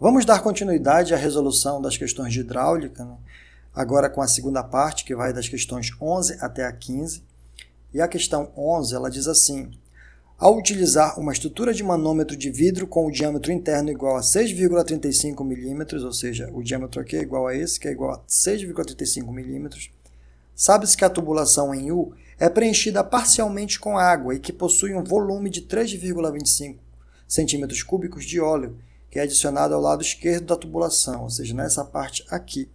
Vamos dar continuidade à resolução das questões de hidráulica, né? Agora com a segunda parte, que vai das questões 11 até a 15. E a questão 11, ela diz assim: ao utilizar uma estrutura de manômetro de vidro com o diâmetro interno igual a 6,35 milímetros, ou seja, o diâmetro aqui é igual a esse, que é igual a 6,35 milímetros, sabe-se que a tubulação em U é preenchida parcialmente com água e que possui um volume de 3,25 centímetros cúbicos de óleo, que é adicionado ao lado esquerdo da tubulação, ou seja, nessa parte aqui.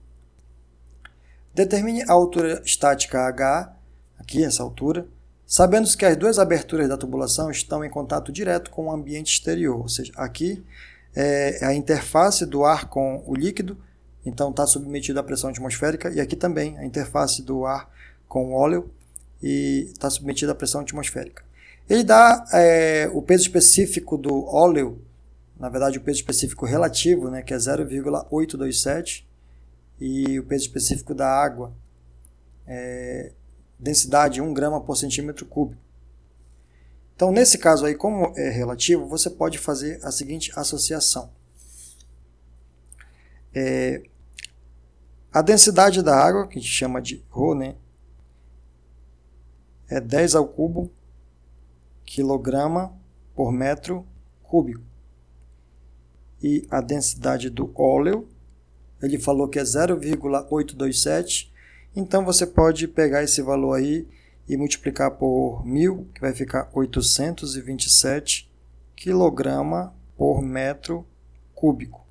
Determine a altura estática H, aqui essa altura, sabendo-se que as duas aberturas da tubulação estão em contato direto com o ambiente exterior, ou seja, aqui é a interface do ar com o líquido, então está submetido à pressão atmosférica, e aqui também a interface do ar com o óleo e está submetido à pressão atmosférica. Ele dá o peso específico do óleo, na verdade o peso específico relativo, né, que é 0,827, e o peso específico da água densidade 1 grama por centímetro cúbico. Então, nesse caso aí, como é relativo, você pode fazer a seguinte associação. A densidade da água, que a gente chama de ρ, né, é 10 ao cubo quilograma por metro cúbico. E a densidade do óleo, ele falou que é 0,827, então você pode pegar esse valor aí e multiplicar por 1000, que vai ficar 827 kg por metro cúbico.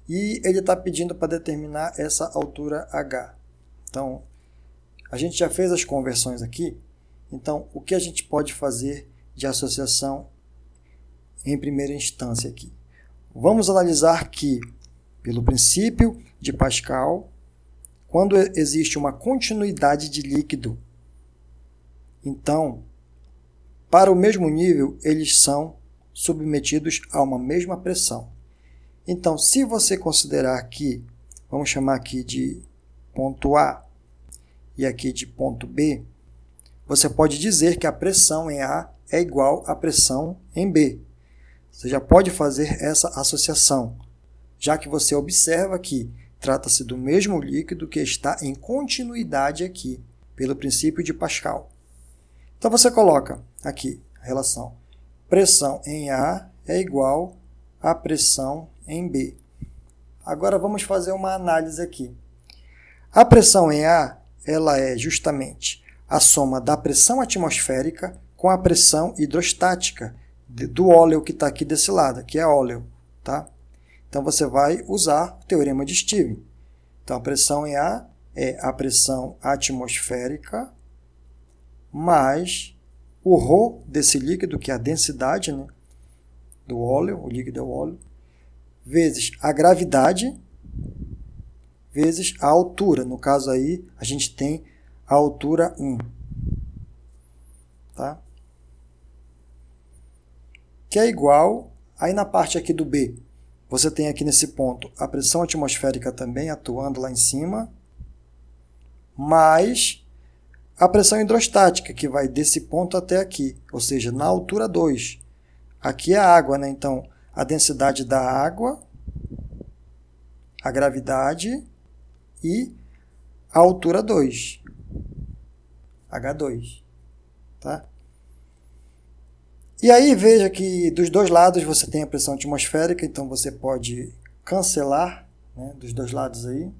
E ele está pedindo para determinar essa altura H. Então, a gente já fez as conversões aqui, então o que a gente pode fazer de associação em primeira instância aqui? Vamos analisar que, pelo princípio de Pascal, quando existe uma continuidade de líquido, então, para o mesmo nível, eles são submetidos a uma mesma pressão. Então, se você considerar aqui, vamos chamar aqui de ponto A e aqui de ponto B, você pode dizer que a pressão em A é igual à pressão em B. Você já pode fazer essa associação, já que você observa que trata-se do mesmo líquido que está em continuidade aqui, pelo princípio de Pascal. Então você coloca aqui a relação pressão em A é igual a pressão em B. Agora vamos fazer uma análise aqui. A pressão em A, ela é justamente a soma da pressão atmosférica com a pressão hidrostática do óleo que está aqui desse lado, que é óleo, tá? Então você vai usar o teorema de Stevens. Então a pressão em A é a pressão atmosférica mais o ρ desse líquido, que é a densidade, né, do óleo, o líquido é o óleo, vezes a gravidade, vezes a altura. No caso aí, a gente tem a altura 1. Tá? Que é igual, aí na parte aqui do B, você tem aqui nesse ponto a pressão atmosférica também atuando lá em cima, mais a pressão hidrostática, que vai desse ponto até aqui, ou seja, na altura 2. Aqui é a água, né? Então, a densidade da água, a gravidade e a altura 2, H2. Tá? E aí veja que dos dois lados você tem a pressão atmosférica, então você pode cancelar, né, dos dois lados aí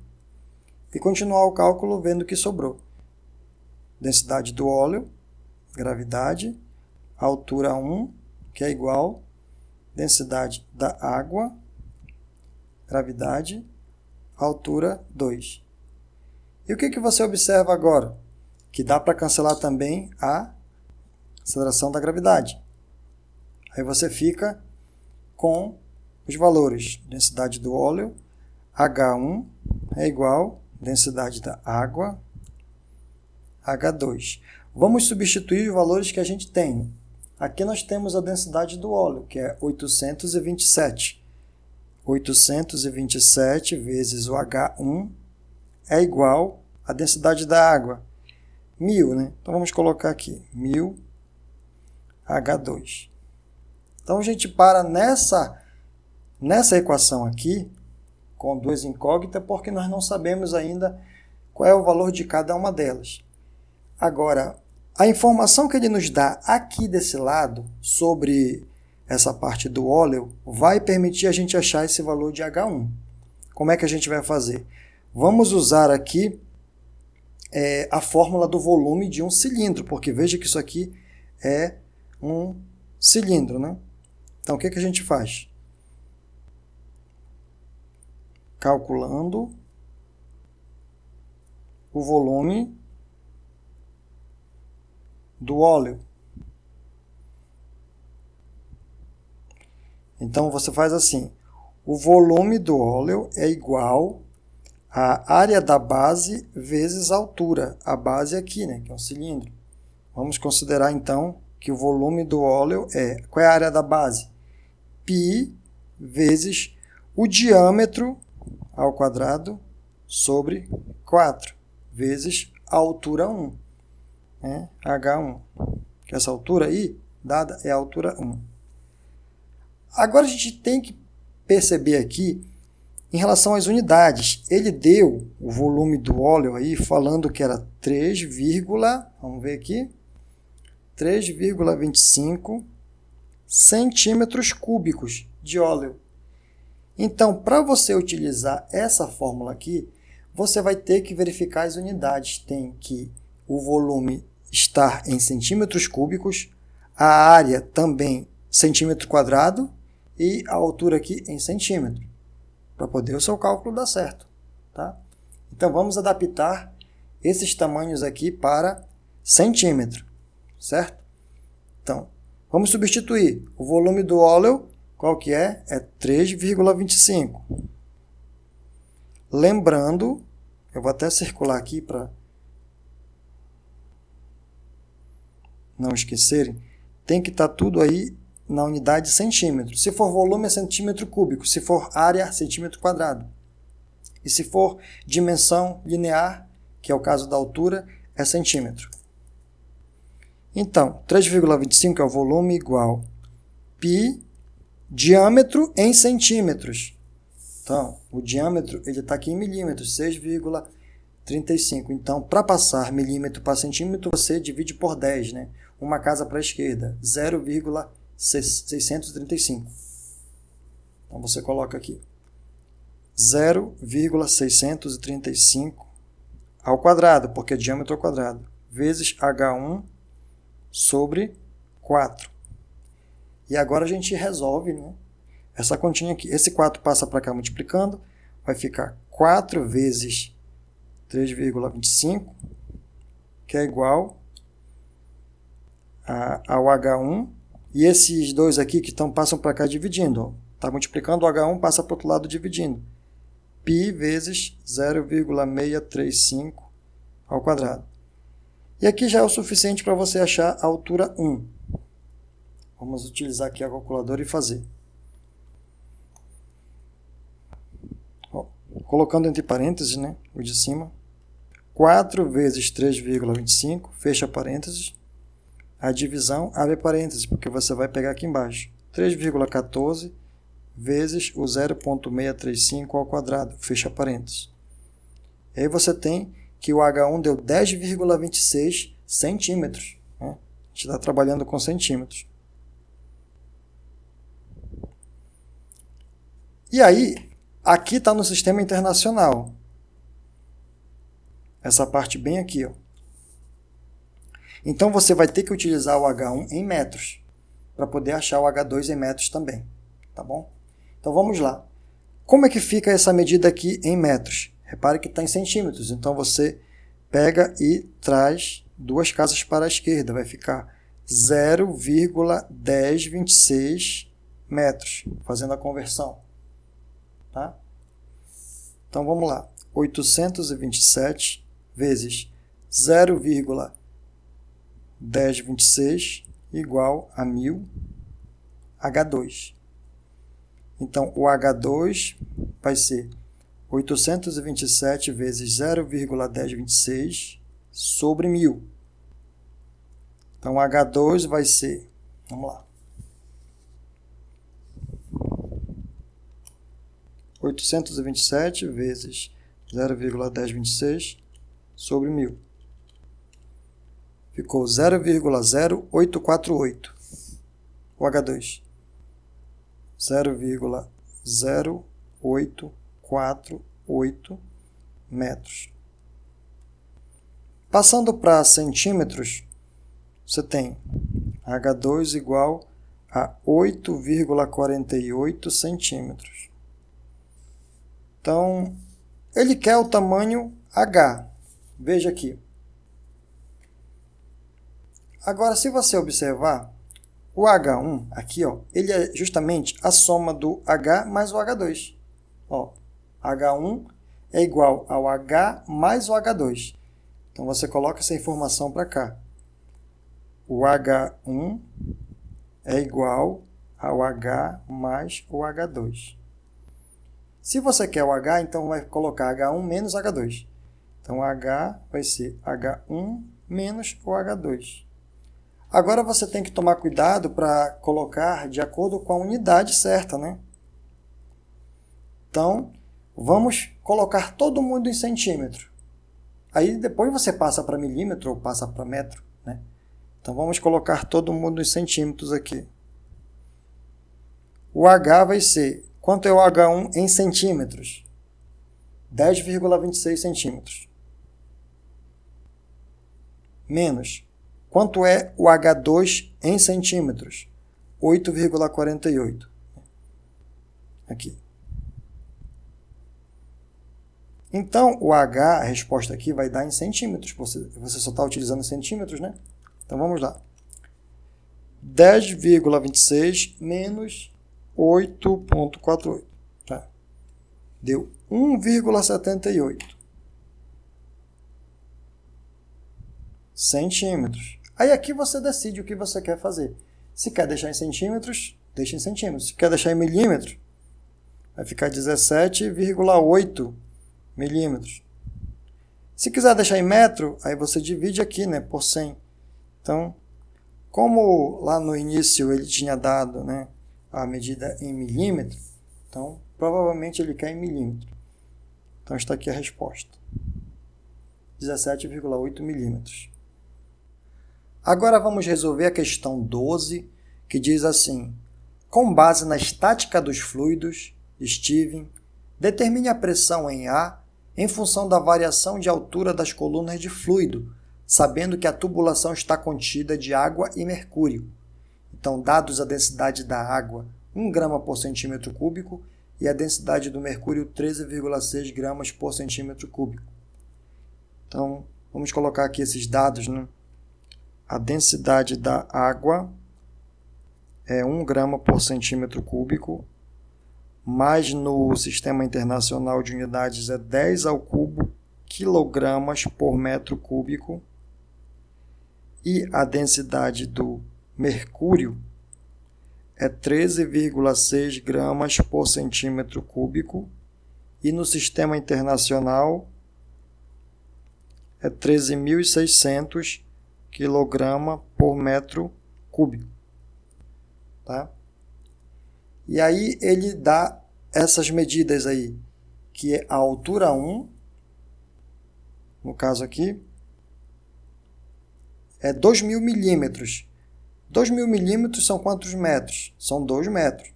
e continuar o cálculo vendo o que sobrou. Densidade do óleo, gravidade, altura 1, que é igual densidade da água, gravidade, altura 2. E o que você observa agora? Que dá para cancelar também a aceleração da gravidade. Aí você fica com os valores. Densidade do óleo, H1 é igual densidade da água, H2. Vamos substituir os valores que a gente tem. Aqui nós temos a densidade do óleo, que é 827. 827 vezes o H1 é igual à densidade da água, 1000, né? Então vamos colocar aqui, 1000 H2. Então, a gente para nessa equação aqui, com duas incógnitas, porque nós não sabemos ainda qual é o valor de cada uma delas. Agora, a informação que ele nos dá aqui desse lado, sobre essa parte do óleo, vai permitir a gente achar esse valor de H1. Como é que a gente vai fazer? Vamos usar aqui a fórmula do volume de um cilindro, porque veja que isso aqui é um cilindro, né? Então, o que a gente faz? Calculando o volume do óleo. Então, você faz assim, o volume do óleo é igual à área da base vezes a altura. A base aqui, né, que é um cilindro. Vamos considerar, então, que o volume do óleo é... Qual é a área da base? Π vezes o diâmetro ao quadrado sobre 4, vezes a altura 1, né? H1. Que essa altura aí, dada, é a altura 1. Agora a gente tem que perceber aqui, em relação às unidades, ele deu o volume do óleo aí, falando que era 3, vamos ver aqui, 3,25 centímetros cúbicos de óleo. Então, para você utilizar essa fórmula aqui, você vai ter que verificar as unidades. Tem que o volume estar em centímetros cúbicos, a área também centímetro quadrado e a altura aqui em centímetro, para poder o seu cálculo dar certo. Tá? Então, vamos adaptar esses tamanhos aqui para centímetro, certo? Então, vamos substituir o volume do óleo, qual que é? É 3,25. Lembrando, eu vou até circular aqui para não esquecerem, tem que estar tudo aí na unidade de centímetro. Se for volume, é centímetro cúbico. Se for área, centímetro quadrado. E se for dimensão linear, que é o caso da altura, é centímetro. Então, 3,25 é o volume igual π, diâmetro em centímetros. Então, o diâmetro está aqui em milímetros, 6,35. Então, para passar milímetro para centímetro, você divide por 10, né? Uma casa para a esquerda, 0,635. Então, você coloca aqui 0,635 ao quadrado, porque é diâmetro ao quadrado, vezes H1 sobre 4. E agora a gente resolve, né, essa continha aqui. Esse 4 passa para cá multiplicando, vai ficar 4 vezes 3,25, que é igual ao H1. E esses dois aqui que passam para cá dividindo. Está multiplicando, o H1 passa para o outro lado dividindo. Π vezes 0,635 ao quadrado. E aqui já é o suficiente para você achar a altura 1. Vamos utilizar aqui a calculadora e fazer. Ó, colocando entre parênteses, né, o de cima. 4 vezes 3,25, fecha parênteses. A divisão, abre parênteses, porque você vai pegar aqui embaixo. 3,14 vezes o 0,635 ao quadrado, fecha parênteses. E aí você tem que o H1 deu 10,26 centímetros. Né? A gente está trabalhando com centímetros. E aí, aqui está no sistema internacional. Essa parte bem aqui. Ó. Então, você vai ter que utilizar o H1 em metros, para poder achar o H2 em metros também. Tá bom? Então, vamos lá. Como é que fica essa medida aqui em metros? Repare que está em centímetros. Então, você pega e traz duas casas para a esquerda. Vai ficar 0,1026 metros, fazendo a conversão. Tá? Então, vamos lá. 827 vezes 0,1026 igual a 1000 H2. Então, o H2 vai ser 827 vezes 0,1026 sobre 1000. Então, H2 vai ser, vamos lá, 827 vezes 0,1026 sobre 1000. Ficou 0,0848. O H2. 0,0848 metros. Passando para centímetros, você tem H2 igual a 8,48 centímetros. Então, ele quer o tamanho H. Veja aqui. Agora, se você observar, o H1 aqui, ó, ele é justamente a soma do H mais o H2. Ó, H1 é igual ao H mais o H2. Então, você coloca essa informação para cá. O H1 é igual ao H mais o H2. Se você quer o H, então vai colocar H1 menos H2. Então, H vai ser H1 menos o H2. Agora, você tem que tomar cuidado para colocar de acordo com a unidade certa, né? Então, vamos colocar todo mundo em centímetro. Aí, depois você passa para milímetro ou passa para metro, né? Então, vamos colocar todo mundo em centímetros aqui. O H vai ser... Quanto é o H1 em centímetros? 10,26 centímetros. Menos. Quanto é o H2 em centímetros? 8,48. Aqui. Então, o H, a resposta aqui, vai dar em centímetros. Você só está utilizando centímetros, né? Então, vamos lá. 10,26 menos 8,48. Tá? Deu 1,78 centímetros. Aí aqui você decide o que você quer fazer. Se quer deixar em centímetros, deixa em centímetros. Se quer deixar em milímetros, vai ficar 17,8 milímetros. Se quiser deixar em metro, aí você divide aqui, né, por 100. Então, como lá no início ele tinha dado, né, a medida em milímetro, então provavelmente ele quer em milímetro. Então está aqui a resposta. 17,8 milímetros. Agora vamos resolver a questão 12, que diz assim: com base na estática dos fluidos, Steven, determine a pressão em A em função da variação de altura das colunas de fluido, sabendo que a tubulação está contida de água e mercúrio. Então, dados a densidade da água, 1 grama por centímetro cúbico, e a densidade do mercúrio, 13,6 gramas por centímetro cúbico. Então, vamos colocar aqui esses dados, né? A densidade da água é 1 grama por centímetro cúbico, mas no Sistema Internacional de Unidades é 10 ao cubo quilogramas por metro cúbico. E a densidade do mercúrio é 13,6 gramas por centímetro cúbico. E no Sistema Internacional é 13.600 quilograma por metro cúbico. Tá? E aí ele dá essas medidas aí, que é a altura 1, no caso aqui, é 2.000 milímetros. 2.000 milímetros são quantos metros? São 2 metros.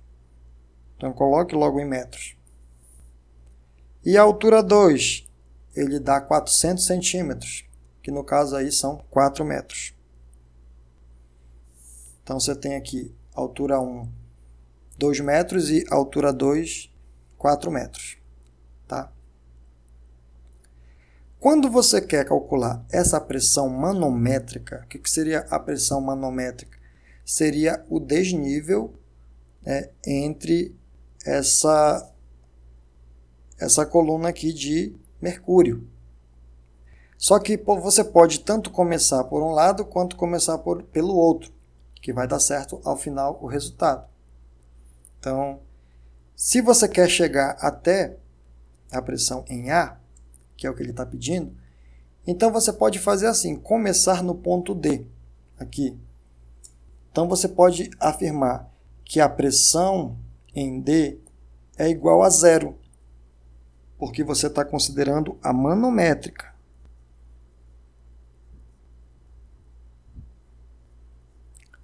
Então, coloque logo em metros. E a altura 2, ele dá 400 centímetros, que no caso aí são 4 metros. Então, você tem aqui altura 1, 2 metros e altura 2, 4 metros. Tá? Quando você quer calcular essa pressão manométrica, o que seria a pressão manométrica? Seria o desnível, né, entre essa coluna aqui de mercúrio. Só que você pode tanto começar por um lado quanto começar pelo outro, que vai dar certo ao final o resultado. Então, se você quer chegar até a pressão em A, que é o que ele está pedindo, então você pode fazer assim, começar no ponto D, aqui. Então você pode afirmar que a pressão em D é igual a zero, porque você está considerando a manométrica.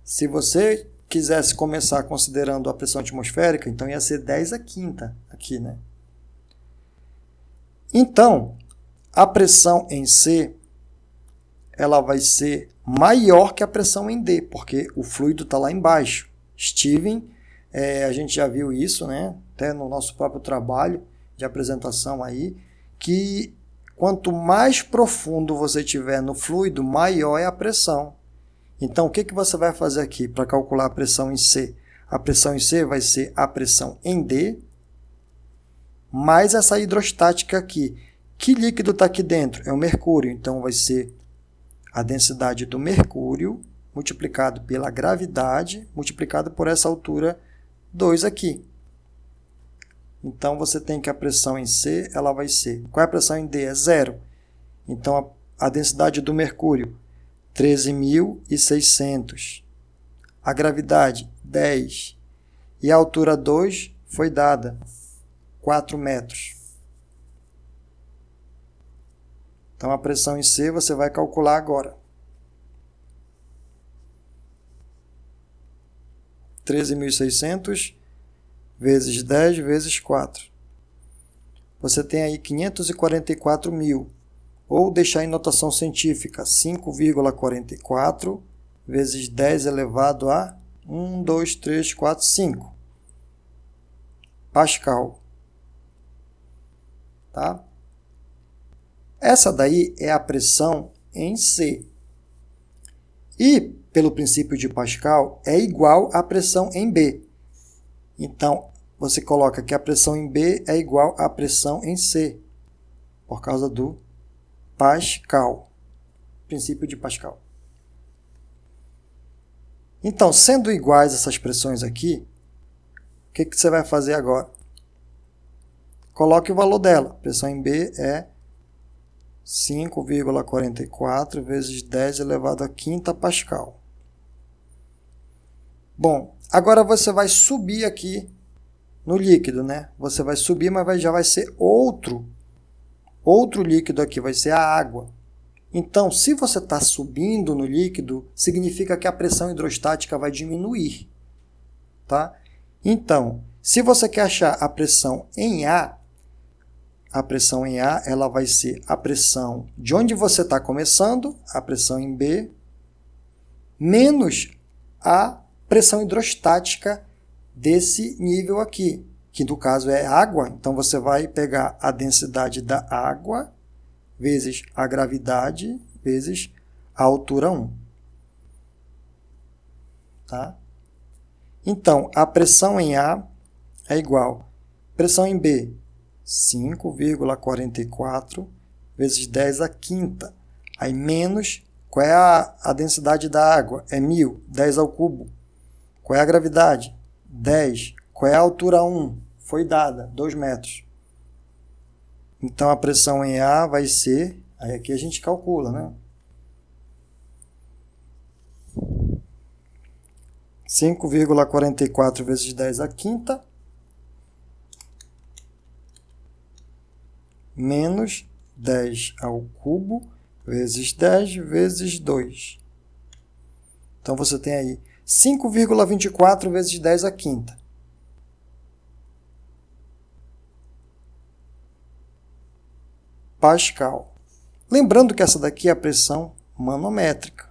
Se você quisesse começar considerando a pressão atmosférica, então ia ser 10 a quinta aqui, né? Então, a pressão em C, ela vai ser maior que a pressão em D, porque o fluido está lá embaixo. Steven, a gente já viu isso, né? Até no nosso próprio trabalho de apresentação aí, que quanto mais profundo você tiver no fluido, maior é a pressão. Então, o que você vai fazer aqui para calcular a pressão em C? A pressão em C vai ser a pressão em D, mais essa hidrostática aqui. Que líquido está aqui dentro? É o mercúrio. Então, vai ser a densidade do mercúrio multiplicado pela gravidade, multiplicado por essa altura 2 aqui. Então, você tem que a pressão em C, ela vai ser... Qual é a pressão em D? É 0. Então, a densidade do mercúrio, 13.600. A gravidade, 10. E a altura 2 foi dada, 4 metros. Então, a pressão em C você vai calcular agora. 13.600 vezes 10 vezes 4. Você tem aí 544.000. Ou deixar em notação científica, 5,44 vezes 10 elevado a 1, 2, 3, 4, 5. Pascal. Tá? Essa daí é a pressão em C. E, pelo princípio de Pascal, é igual à pressão em B. Então, você coloca que a pressão em B é igual à pressão em C, por causa do Pascal. Princípio de Pascal. Então, sendo iguais essas pressões aqui, o que você vai fazer agora? Coloque o valor dela. A pressão em B é 5,44 vezes 10 elevado a quinta Pascal. Bom, agora você vai subir aqui no líquido, né? Você vai subir, mas já vai ser outro líquido aqui, vai ser a água. Então, se você está subindo no líquido, significa que a pressão hidrostática vai diminuir. Tá? Então, se você quer achar a pressão em A ela vai ser a pressão de onde você está começando, a pressão em B, menos a pressão hidrostática desse nível aqui, que no caso é água. Então, você vai pegar a densidade da água vezes a gravidade vezes a altura 1. Tá? Então, a pressão em A é igual a pressão em B, 5,44 vezes 10 a quinta. Aí menos, qual é a densidade da água? É 1.000, 10 ao cubo. Qual é a gravidade? 10. Qual é a altura 1? Foi dada, 2 metros. Então, a pressão em A vai ser... Aí aqui a gente calcula, né? 5,44 vezes 10 a quinta menos 10 ao cubo vezes 10 vezes 2. Então, você tem aí 5,24 vezes 10 a quinta. Pascal. Lembrando que essa daqui é a pressão manométrica.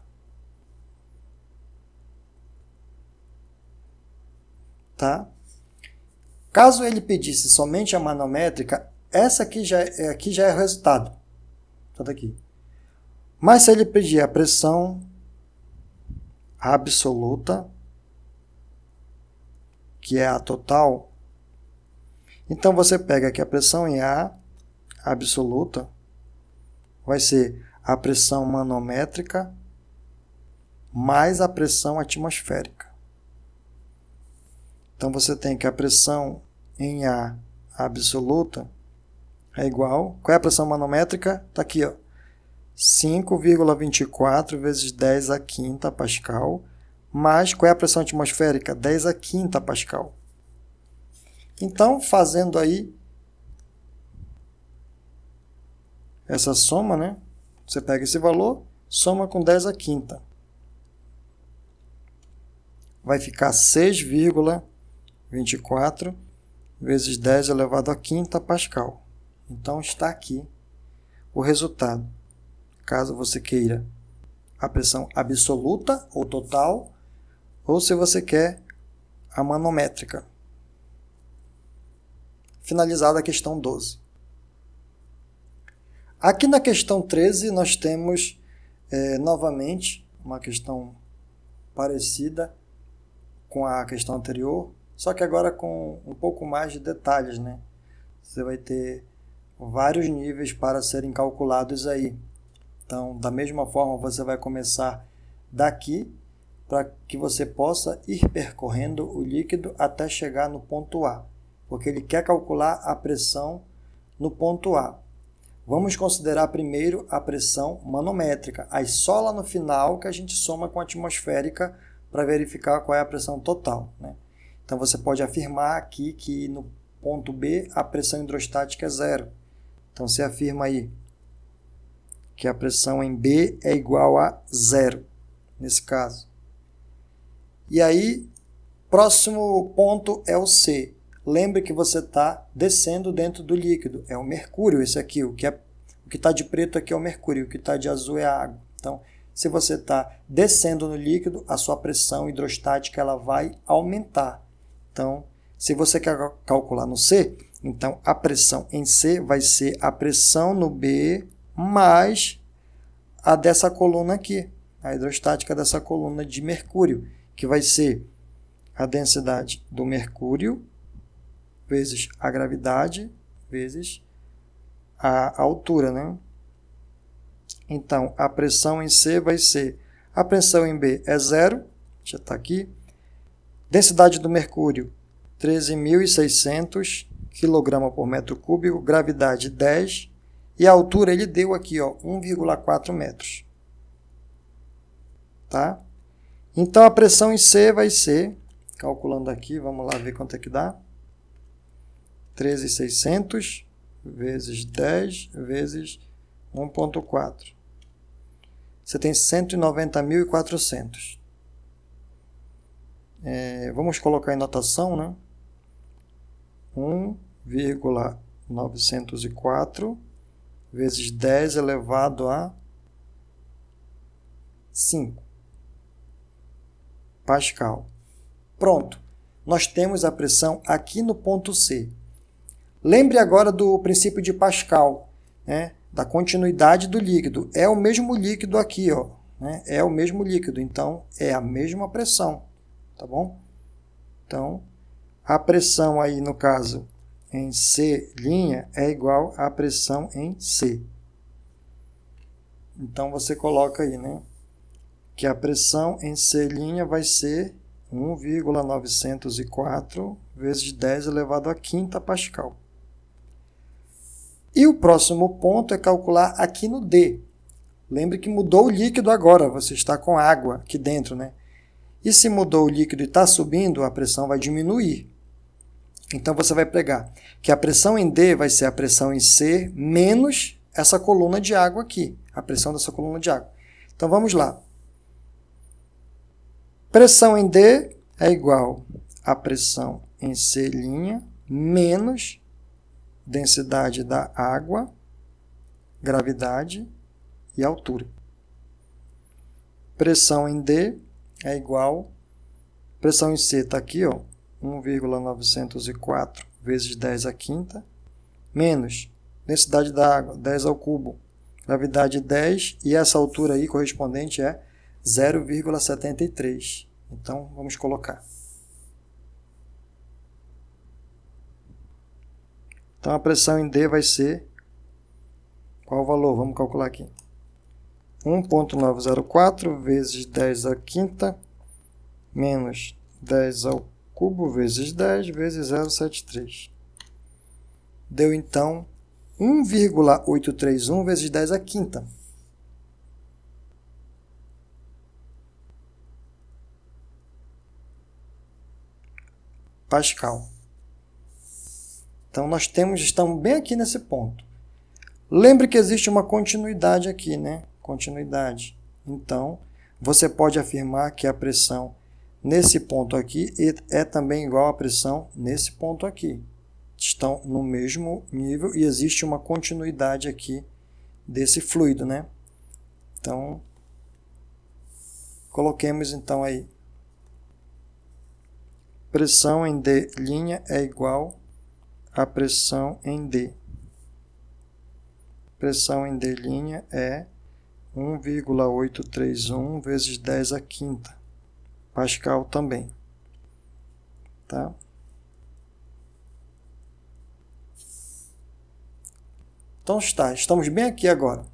Tá? Caso ele pedisse somente a manométrica, essa aqui já é o resultado. Essa daqui. Mas se ele pedir a pressão absoluta, que é a total, então você pega aqui a pressão em A absoluta, vai ser a pressão manométrica mais a pressão atmosférica. Então, você tem que a pressão em A absoluta é igual... Qual é a pressão manométrica? Está aqui, ó, 5,24 vezes 10 a quinta Pascal, mais qual é a pressão atmosférica? 10 a quinta Pascal. Então, fazendo aí essa soma, né? Você pega esse valor, soma com 10 à quinta. Vai ficar 6,24 vezes 10 elevado à quinta Pascal. Então, está aqui o resultado. Caso você queira a pressão absoluta ou total, ou se você quer a manométrica. Finalizada a questão 12. Aqui na questão 13, nós temos novamente uma questão parecida com a questão anterior, só que agora com um pouco mais de detalhes, né? Você vai ter vários níveis para serem calculados aí. Então, da mesma forma, você vai começar daqui para que você possa ir percorrendo o líquido até chegar no ponto A, porque ele quer calcular a pressão no ponto A. Vamos considerar primeiro a pressão manométrica, aí só lá no final que a gente soma com a atmosférica para verificar qual é a pressão total, né? Então, você pode afirmar aqui que no ponto B a pressão hidrostática é zero. Então, você afirma aí que a pressão em B é igual a zero, nesse caso. E aí, próximo ponto é o C. Lembre que você está descendo dentro do líquido. É o mercúrio, esse aqui. O que está de preto aqui é o mercúrio, o que está de azul é a água. Então, se você está descendo no líquido, a sua pressão hidrostática ela vai aumentar. Então, se você quer calcular no C, então a pressão em C vai ser a pressão no B mais a dessa coluna aqui, a hidrostática dessa coluna de mercúrio, que vai ser a densidade do mercúrio vezes a gravidade vezes a altura, né? Então, a pressão em C vai ser, a pressão em B é zero, já está aqui, densidade do mercúrio 13.600 kg por metro cúbico, gravidade 10, e a altura ele deu aqui, ó, 1,4 metros. Tá? Então, a pressão em C vai ser, calculando aqui, vamos lá ver quanto é que dá. 13.600 vezes 10 vezes 1,4. Você tem 190.400. Vamos colocar em notação, né? 1,904 vezes 10 elevado a 5 Pascal. Pronto. Nós temos a pressão aqui no ponto C. Lembre agora do princípio de Pascal, né? Da continuidade do líquido. É o mesmo líquido aqui, ó, né? É o mesmo líquido, então é a mesma pressão, tá bom? Então, a pressão aí, no caso, em C' é igual à pressão em C. Então, você coloca aí, né, que a pressão em C' vai ser 1,904 vezes 10 elevado à quinta Pascal. E o próximo ponto é calcular aqui no D. Lembre que mudou o líquido agora, você está com água aqui dentro, né? E se mudou o líquido e está subindo, a pressão vai diminuir. Então, você vai pegar que a pressão em D vai ser a pressão em C menos essa coluna de água aqui, a pressão dessa coluna de água. Então, vamos lá. Pressão em D é igual a pressão em C' menos densidade da água, gravidade e altura. Pressão em D é igual, pressão em C está aqui, ó, 1,904 vezes 10 à quinta, menos densidade da água, 10 ao cubo, gravidade 10, e essa altura aí correspondente é 0,73. Então, vamos colocar. Então, a pressão em D vai ser, qual o valor? Vamos calcular aqui. 1,904 vezes 10 à quinta, menos 10 ao cubo vezes 10 vezes 0,73. Deu, então, 1,831 vezes 10 à quinta. Pascal. Então, estamos bem aqui nesse ponto. Lembre que existe uma continuidade aqui, né? Continuidade. Então, você pode afirmar que a pressão nesse ponto aqui é também igual à pressão nesse ponto aqui. Estão no mesmo nível e existe uma continuidade aqui desse fluido, né? Então, coloquemos então aí. Pressão em D' é igual a pressão em D. Pressão em D' é 1,831 vezes 10 à quinta. Pascal também. Tá? Então estamos bem aqui agora.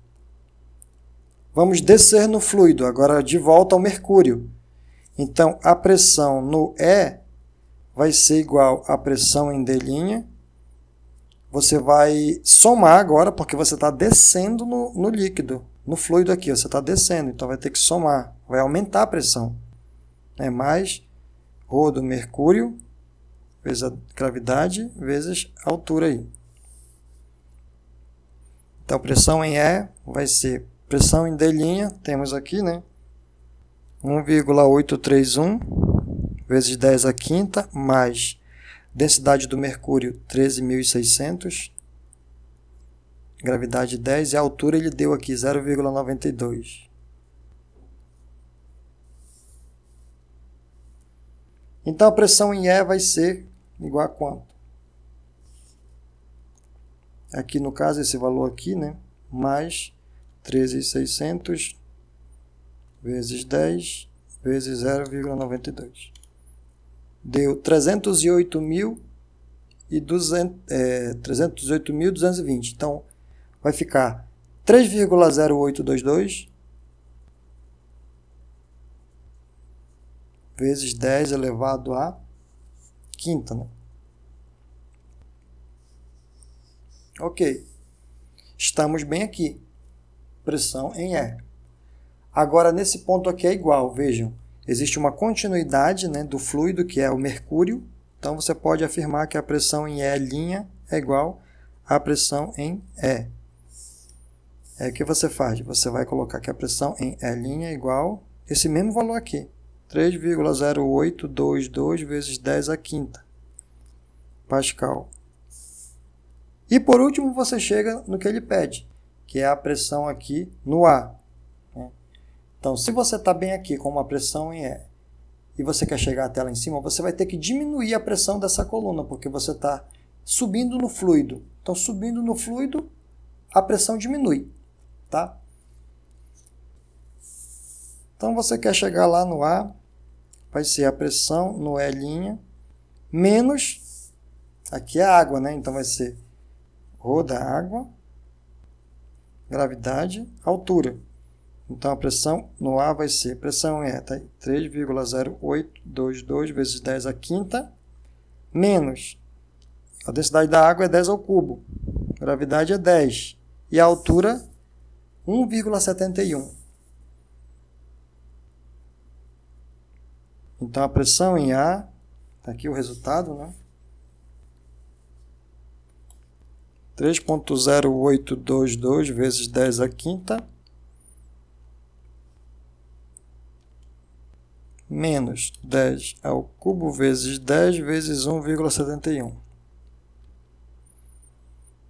Vamos descer no fluido, agora de volta ao mercúrio. Então, a pressão no E vai ser igual à pressão em D'. Você vai somar agora, porque você está descendo no líquido, no fluido aqui, você está descendo, então vai ter que somar, vai aumentar a pressão. Mais ρ do mercúrio, vezes a gravidade, vezes a altura aí. Então, pressão em E vai ser pressão em D', temos aqui, né? 1,831 vezes 10 à quinta, mais densidade do mercúrio, 13.600. Gravidade 10 e a altura ele deu aqui 0,92. Então a pressão em E vai ser igual a quanto? Aqui no caso esse valor aqui, né? Mais 13.600 vezes 10 vezes 0,92. Deu 308.220. Então vai ficar 3,0822 vezes 10 elevado à quinta, né? Ok. Estamos bem aqui. Pressão em E. Agora, nesse ponto aqui é igual. Vejam, existe uma continuidade, né, do fluido, que é o mercúrio. Então, você pode afirmar que a pressão em E' é igual à pressão em E. O que você faz? Você vai colocar que a pressão em E' é igual a esse mesmo valor aqui. 3,0822 vezes 10 à quinta Pascal. E por último você chega no que ele pede, que é a pressão aqui no A. Então, se você está bem aqui com uma pressão em E e você quer chegar até lá em cima, você vai ter que diminuir a pressão dessa coluna, porque você está subindo no fluido. Então, subindo no fluido, a pressão diminui. Tá? Então, você quer chegar lá no A, vai ser a pressão no E' menos, aqui é a água, né? Então vai ser ρ da água, gravidade, altura. Então a pressão no A vai ser, pressão é 3,0822 vezes 10 à quinta, menos, a densidade da água é 10 ao cubo, gravidade é 10, e a altura 1,71. Então a pressão em A, está aqui o resultado, né? 3,0822 vezes 10 à quinta, menos 10 ao cubo vezes 10 vezes 1,71.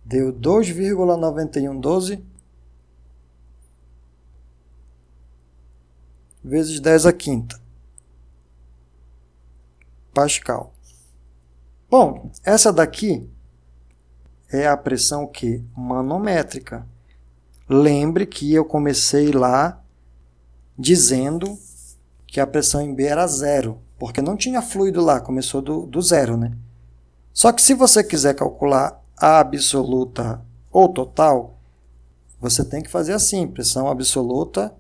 Deu 2,9112 vezes 10 à quinta Pascal. Bom, essa daqui é a pressão que? Manométrica. Lembre que eu comecei lá dizendo que a pressão em B era zero, porque não tinha fluido lá, começou do zero, né? Só que se você quiser calcular a absoluta ou total, você tem que fazer assim, pressão absoluta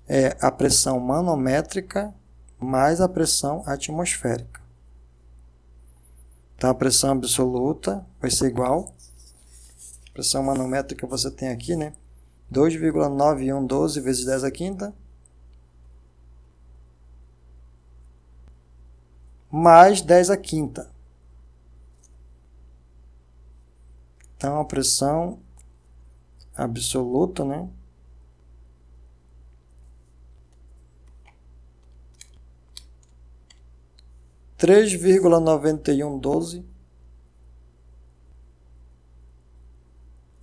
é a pressão manométrica mais a pressão atmosférica. Então, a pressão absoluta vai ser igual, pressão manométrica você tem aqui, né? 2,9112 vezes 10 à quinta, mais 10 à quinta. Então, a pressão absoluta, né? Três vírgula 9112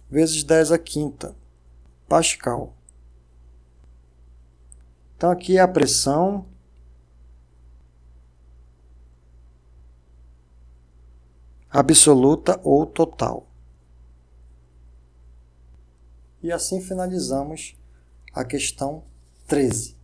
vezes 10 a quinta Pascal. Então aqui é a pressão absoluta ou total. E assim finalizamos a questão 13.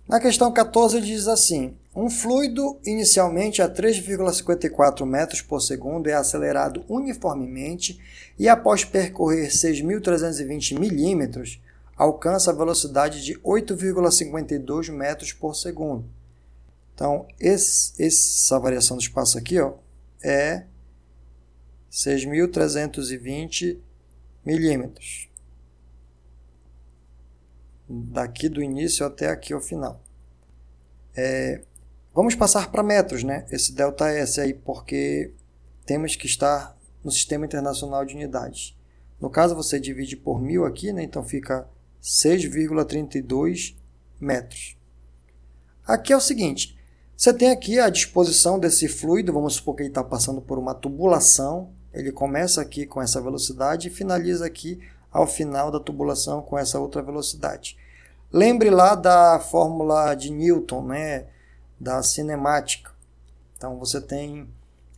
Na questão 14 diz assim: um fluido inicialmente a 3,54 metros por segundo é acelerado uniformemente e após percorrer 6.320 milímetros, alcança a velocidade de 8,52 metros por segundo. Então, essa variação do espaço aqui, ó, é 6.320 milímetros. Daqui do início até aqui ao final. Vamos passar para metros, né? Esse ΔS aí, porque temos que estar no Sistema Internacional de Unidades. No caso, você divide por 1000 aqui, né? Então fica 6,32 metros. Aqui é o seguinte, você tem aqui a disposição desse fluido, vamos supor que ele está passando por uma tubulação, ele começa aqui com essa velocidade e finaliza aqui ao final da tubulação com essa outra velocidade. Lembre lá da fórmula de Newton, né, da cinemática. Então você tem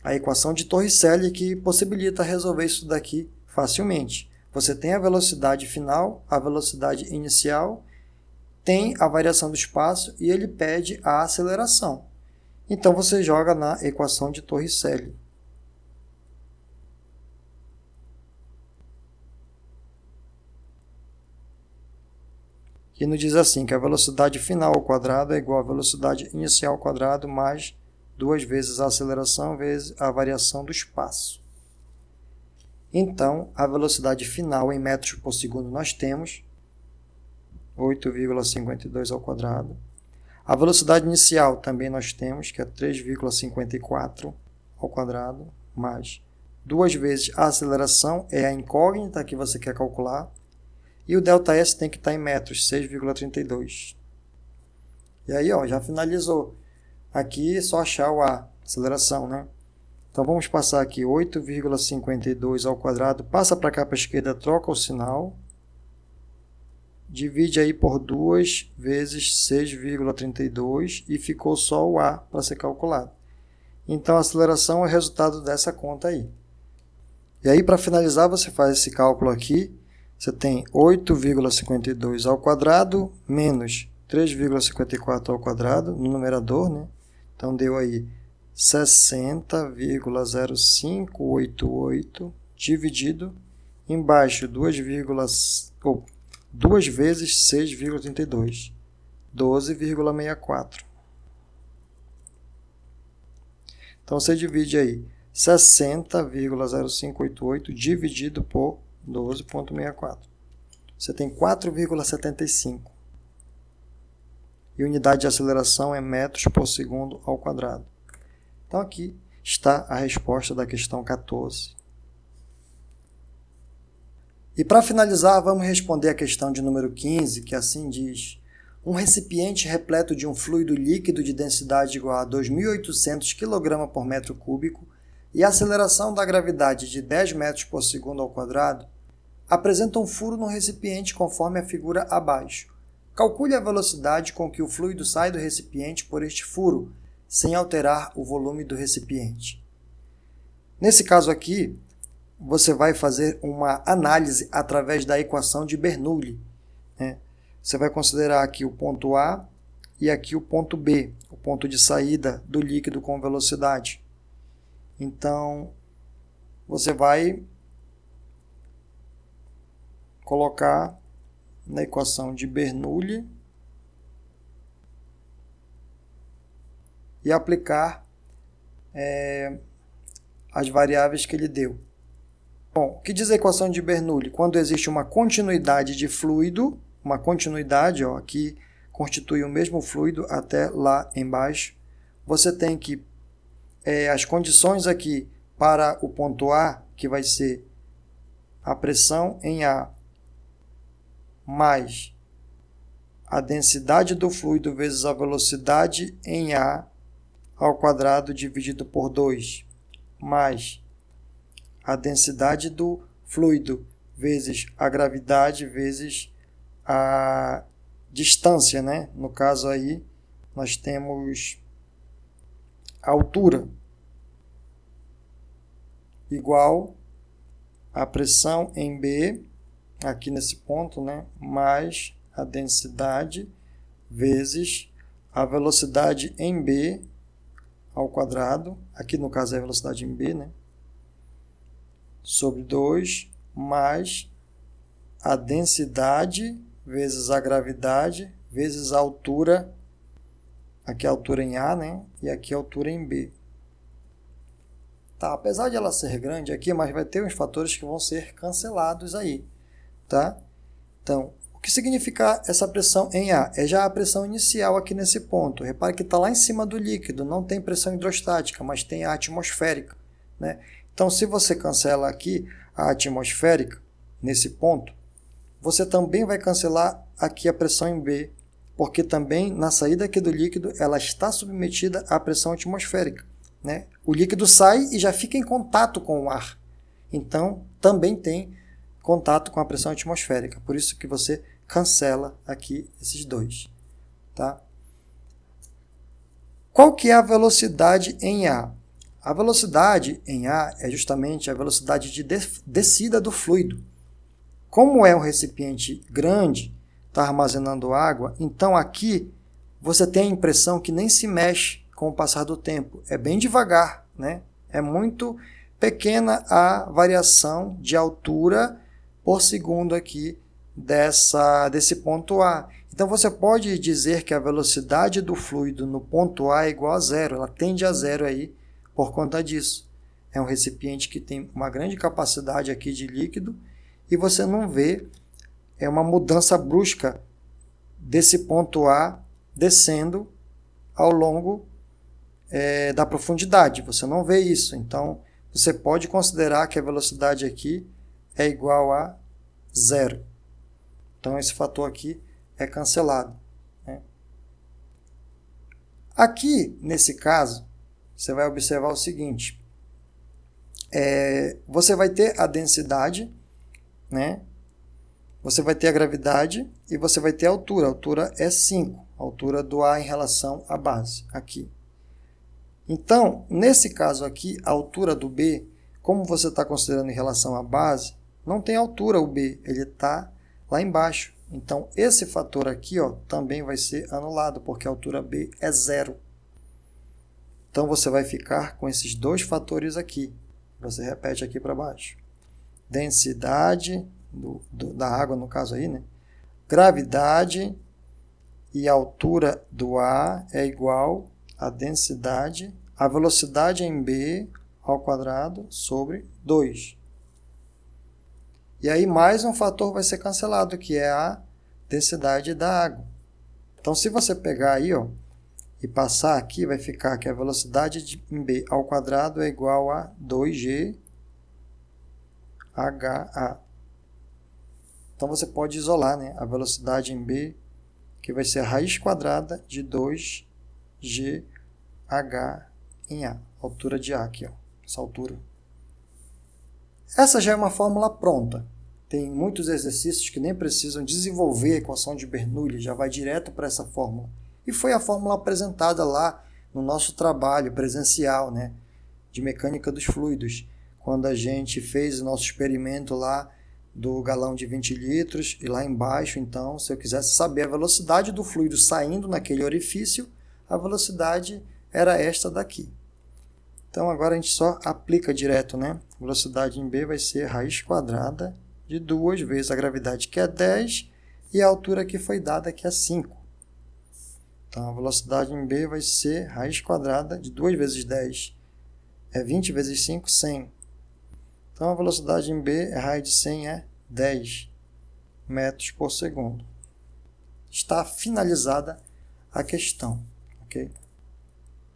a equação de Torricelli que possibilita resolver isso daqui facilmente. Você tem a velocidade final, a velocidade inicial, tem a variação do espaço e ele pede a aceleração. Então você joga na equação de Torricelli. Que nos diz assim, que a velocidade final ao quadrado é igual à velocidade inicial ao quadrado mais 2 vezes a aceleração vezes a variação do espaço. Então, a velocidade final em metros por segundo nós temos 8,52 ao quadrado. A velocidade inicial também nós temos, que é 3,54 ao quadrado, mais 2 vezes a aceleração, é a incógnita que você quer calcular, e o ΔS tem que estar em metros, 6,32. E aí, ó, já finalizou. Aqui é só achar a aceleração, né? Então vamos passar aqui 8,52 ao quadrado, passa para cá para a esquerda, troca o sinal, divide aí por 2 vezes 6,32 e ficou só o A para ser calculado. Então a aceleração é o resultado dessa conta aí. E aí para finalizar você faz esse cálculo aqui, você tem 8,52 ao quadrado menos 3,54 ao quadrado no numerador, né? Então deu aí 60,0588 dividido embaixo 2 vezes 6,32, 12,64. Então você divide aí 60,0588 dividido por 12,64. Você tem 4,75. E unidade de aceleração é metros por segundo ao quadrado. Então aqui está a resposta da questão 14. E para finalizar, vamos responder a questão de número 15, que assim diz: um recipiente repleto de um fluido líquido de densidade igual a 2.800 kg por metro cúbico e aceleração da gravidade de 10 metros por segundo ao quadrado, apresenta um furo no recipiente conforme a figura abaixo. Calcule a velocidade com que o fluido sai do recipiente por este furo, sem alterar o volume do recipiente. Nesse caso aqui, você vai fazer uma análise através da equação de Bernoulli, né? Você vai considerar aqui o ponto A e aqui o ponto B, o ponto de saída do líquido com velocidade. Então, você vai colocar na equação de Bernoulli e aplicar as variáveis que ele deu. Bom, o que diz a equação de Bernoulli? Quando existe uma continuidade de fluido, uma continuidade, ó, que constitui o mesmo fluido até lá embaixo, você tem que as condições aqui para o ponto A, que vai ser a pressão em A mais a densidade do fluido vezes a velocidade em A ao quadrado dividido por 2, mais a densidade do fluido vezes a gravidade vezes a distância, né? No caso aí, nós temos a altura igual a pressão em B, aqui nesse ponto, né? Mais a densidade vezes a velocidade em B ao quadrado, aqui no caso é a velocidade em B, né? Sobre 2, mais a densidade vezes a gravidade vezes a altura, aqui a altura em A, né? E aqui a altura em B. Tá, apesar de ela ser grande aqui, mas vai ter uns fatores que vão ser cancelados aí, tá? Então, o que significa essa pressão em A? É já a pressão inicial aqui nesse ponto. Repare que está lá em cima do líquido, não tem pressão hidrostática, mas tem a atmosférica, né? Então, se você cancela aqui a atmosférica, nesse ponto, você também vai cancelar aqui a pressão em B, porque também na saída aqui do líquido ela está submetida à pressão atmosférica, né? O líquido sai e já fica em contato com o ar. Então, também tem contato com a pressão atmosférica. Por isso que você cancela aqui esses dois, tá? Qual que é a velocidade em A? A velocidade em A é justamente a velocidade de descida do fluido. Como é um recipiente grande, está armazenando água, então aqui você tem a impressão que nem se mexe com o passar do tempo. É bem devagar, né? É muito pequena a variação de altura por segundo aqui desse ponto A. Então você pode dizer que a velocidade do fluido no ponto A é igual a zero. Ela tende a zero aí por conta disso. É um recipiente que tem uma grande capacidade aqui de líquido e você não vê uma mudança brusca desse ponto A descendo ao longo da profundidade. Você não vê isso. Então, você pode considerar que a velocidade aqui é igual a zero. Então, esse fator aqui é cancelado, né? Aqui, nesse caso, você vai observar o seguinte. Você vai ter a densidade, né? Você vai ter a gravidade e você vai ter a altura. A altura é 5, a altura do A em relação à base, aqui. Então, nesse caso aqui, a altura do B, como você está considerando em relação à base, não tem altura o B, ele está lá embaixo. Então, esse fator aqui, ó, também vai ser anulado, porque a altura B é zero. Então, você vai ficar com esses dois fatores aqui. Você repete aqui para baixo. Densidade da água, no caso aí, né? Gravidade e a altura do A é igual a densidade, a velocidade em B ao quadrado sobre 2. E aí mais um fator vai ser cancelado, que é a densidade da água. Então, se você pegar aí, ó, e passar aqui, vai ficar que a velocidade em B ao quadrado é igual a 2G HA. Então, você pode isolar, né, a velocidade em B, que vai ser a raiz quadrada de 2GH em A. Altura de A aqui, ó, essa altura. Essa já é uma fórmula pronta. Tem muitos exercícios que nem precisam desenvolver a equação de Bernoulli, já vai direto para essa fórmula. E foi a fórmula apresentada lá no nosso trabalho presencial, né, de mecânica dos fluidos, quando a gente fez o nosso experimento lá do galão de 20 litros, e lá embaixo, então, se eu quisesse saber a velocidade do fluido saindo naquele orifício, a velocidade era esta daqui. Então, agora a gente só aplica direto, né? A velocidade em B vai ser raiz quadrada de 2 vezes a gravidade, que é 10, e a altura que foi dada, que é 5. Então, a velocidade em B vai ser raiz quadrada de 2 vezes 10. É 20 vezes 5, 100. Então, a velocidade em B, a raiz de 100 é 10 metros por segundo. Está finalizada a questão, ok?